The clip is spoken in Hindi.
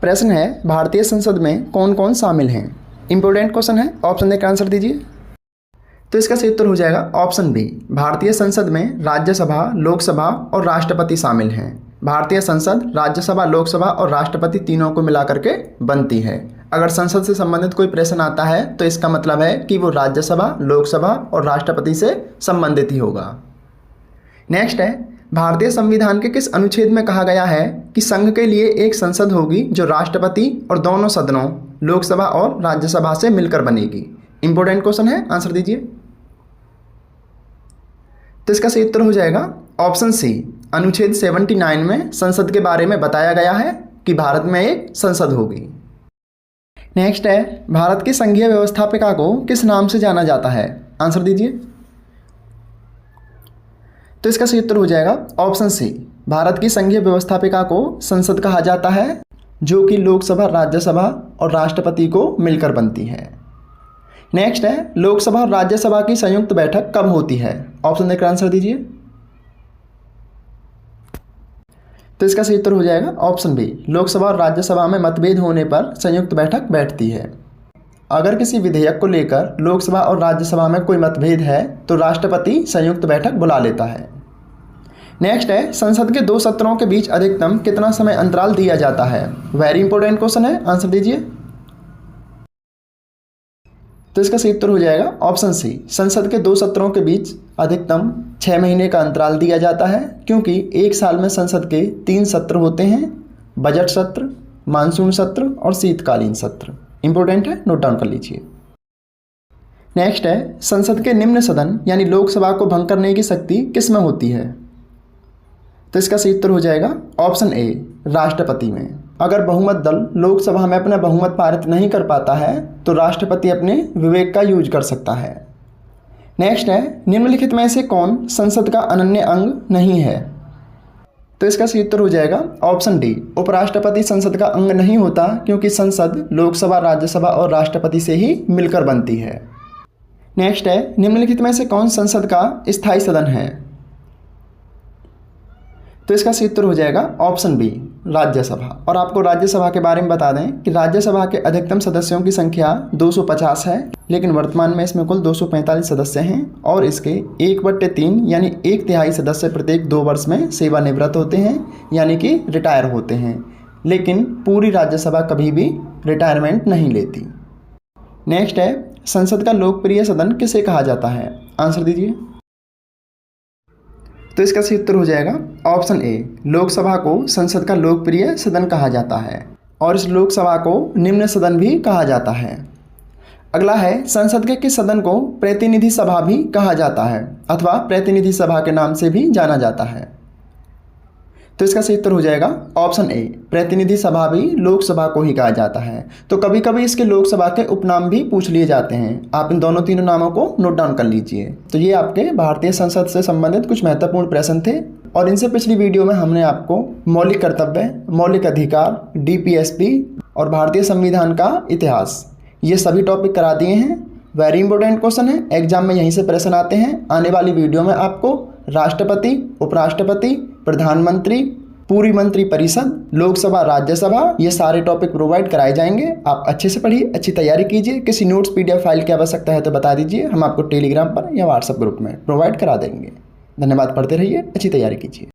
प्रश्न है, भारतीय संसद में कौन कौन शामिल हैं। इंपॉर्टेंट क्वेश्चन है, ऑप्शन देकर आंसर दीजिए। तो इसका सही उत्तर हो जाएगा ऑप्शन बी। भारतीय संसद में राज्यसभा, लोकसभा और राष्ट्रपति शामिल हैं। भारतीय संसद राज्यसभा, लोकसभा और राष्ट्रपति तीनों को मिलाकर के बनती है। अगर संसद से संबंधित कोई प्रश्न आता है तो इसका मतलब है कि वो राज्यसभा, लोकसभा और राष्ट्रपति से संबंधित ही होगा। नेक्स्ट है, भारतीय संविधान के किस अनुच्छेद में कहा गया है कि संघ के लिए एक संसद होगी जो राष्ट्रपति और दोनों सदनों लोकसभा और राज्यसभा से मिलकर बनेगी। इंपॉर्टेंट क्वेश्चन है, आंसर दीजिए। तो इसका सही उत्तर हो जाएगा ऑप्शन सी। अनुच्छेद 79 में संसद के बारे में बताया गया है कि भारत में एक संसद होगी। नेक्स्ट है, भारत की संघीय व्यवस्थापिका को किस नाम से जाना जाता है। आंसर दीजिए। तो इसका सही उत्तर हो जाएगा ऑप्शन सी। भारत की संघीय व्यवस्थापिका को संसद कहा जाता है जो कि लोकसभा, राज्यसभा और राष्ट्रपति को मिलकर बनती है। नेक्स्ट है, लोकसभा और राज्यसभा की संयुक्त बैठक कब होती है। ऑप्शन देकर आंसर दीजिए। तो इसका सही उत्तर हो जाएगा ऑप्शन बी। लोकसभा और राज्यसभा में मतभेद होने पर संयुक्त बैठक बैठती है। अगर किसी विधेयक को लेकर लोकसभा और राज्यसभा में कोई मतभेद है तो राष्ट्रपति संयुक्त बैठक बुला लेता है। नेक्स्ट है, संसद के 2 सत्रों के बीच अधिकतम कितना समय अंतराल दिया जाता है। वेरी इंपॉर्टेंट क्वेश्चन है, आंसर दीजिए। तो इसका सही उत्तर हो जाएगा ऑप्शन सी। संसद के 2 सत्रों के बीच अधिकतम 6 महीने का अंतराल दिया जाता है, क्योंकि एक साल में संसद के 3 सत्र होते हैं, बजट सत्र, मानसून सत्र और शीतकालीन सत्र। इंपॉर्टेंट है, नोट डाउन कर लीजिए। नेक्स्ट है, संसद के निम्न सदन यानी लोकसभा को भंग करने की शक्ति किसमें होती है। तो इसका सही उत्तर हो जाएगा ऑप्शन ए, राष्ट्रपति में। अगर बहुमत दल लोकसभा में अपना बहुमत पारित नहीं कर पाता है तो राष्ट्रपति अपने विवेक का यूज कर सकता है। नेक्स्ट है, निम्नलिखित में से कौन संसद का अनन्य अंग नहीं है। तो इसका सही उत्तर हो जाएगा ऑप्शन डी। उपराष्ट्रपति संसद का अंग नहीं होता, क्योंकि संसद लोकसभा, राज्यसभा और राष्ट्रपति से ही मिलकर बनती है। नेक्स्ट है, निम्नलिखित में से कौन संसद का स्थायी सदन है। तो इसका सही उत्तर हो जाएगा ऑप्शन बी, राज्यसभा। और आपको राज्यसभा के बारे में बता दें कि राज्यसभा के अधिकतम सदस्यों की संख्या 250 है, लेकिन वर्तमान में इसमें कुल 245 सदस्य हैं और इसके 1/3 यानी 1/3 सदस्य प्रत्येक 2 वर्ष में सेवानिवृत्त होते हैं, यानी कि रिटायर होते हैं। लेकिन पूरी राज्यसभा कभी भी रिटायरमेंट नहीं लेती। नेक्स्ट है, संसद का लोकप्रिय सदन किसे कहा जाता है। आंसर दीजिए। तो इसका सही उत्तर हो जाएगा ऑप्शन ए। लोकसभा को संसद का लोकप्रिय सदन कहा जाता है और इस लोकसभा को निम्न सदन भी कहा जाता है। अगला है, संसद के किस सदन को प्रतिनिधि सभा भी कहा जाता है अथवा प्रतिनिधि सभा के नाम से भी जाना जाता है। तो इसका सही उत्तर हो जाएगा ऑप्शन ए। प्रतिनिधि सभा भी लोकसभा को ही कहा जाता है। तो कभी कभी इसके लोकसभा के उपनाम भी पूछ लिए जाते हैं। आप इन दोनों तीनों नामों को नोट डाउन कर लीजिए। तो ये आपके भारतीय संसद से संबंधित कुछ महत्वपूर्ण प्रश्न थे और इनसे पिछली वीडियो में हमने आपको मौलिक कर्तव्य, मौलिक अधिकार, डीपीएसपी और भारतीय संविधान का इतिहास, ये सभी टॉपिक करा दिए हैं। वेरी इंपॉर्टेंट क्वेश्चन है, एग्जाम में यहीं से प्रश्न आते हैं। आने वाली वीडियो में आपको राष्ट्रपति, उपराष्ट्रपति, प्रधानमंत्री, पूरी मंत्री परिषद, लोकसभा, राज्यसभा, ये सारे टॉपिक प्रोवाइड कराए जाएंगे। आप अच्छे से पढ़िए, अच्छी तैयारी कीजिए। किसी नोट्स पीडीएफ फाइल की आवश्यकता है तो बता दीजिए, हम आपको टेलीग्राम पर या व्हाट्सएप ग्रुप में प्रोवाइड करा देंगे। धन्यवाद, पढ़ते रहिए, अच्छी तैयारी कीजिए।